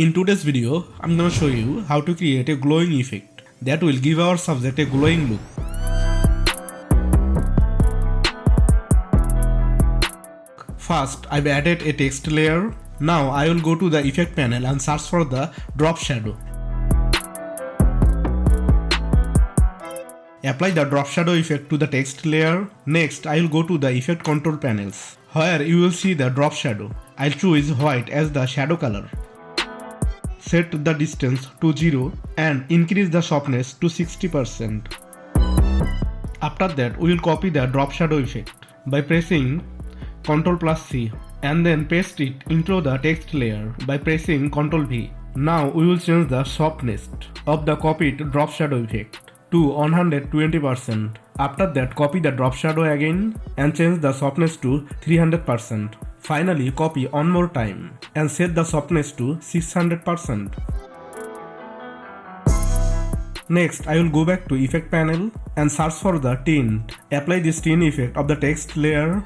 In today's video, I'm gonna show you how to create a glowing effect that will give our subject a glowing look. First, I've added a text layer. Now I will go to the effect panel and search for the drop shadow. Apply the drop shadow effect to the text layer. Next, I will go to the effect control panels, where you will see the drop shadow. I'll choose white as the shadow color. Set the distance to 0 and increase the softness to 60%. After that, we will copy the drop shadow effect by pressing Ctrl+C and then paste it into the text layer by pressing Ctrl+V. Now we will change the softness of the copied drop shadow effect to 120%. After that, copy the drop shadow again and change the softness to 300%. Finally, copy one more time and set the softness to 600%. Next, I will go back to effect panel and search for the tint. Apply this tint effect of the text layer.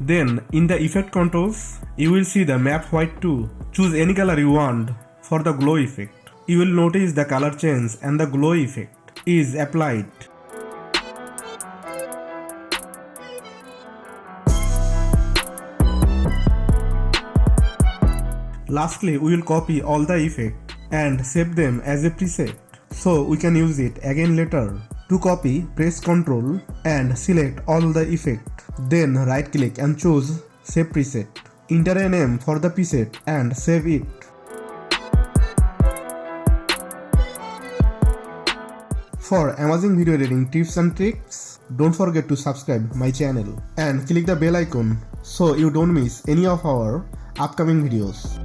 Then, in the effect controls, you will see the map white too. Choose any color you want for the glow effect. You will notice the color change and the glow effect is applied. Lastly, we will copy all the effects and save them as a preset so we can use it again later. To copy, press Ctrl and select all the effects. Then right click and choose Save Preset. Enter a name for the preset and save it. For amazing video editing tips and tricks, don't forget to subscribe my channel and click the bell icon so you don't miss any of our upcoming videos.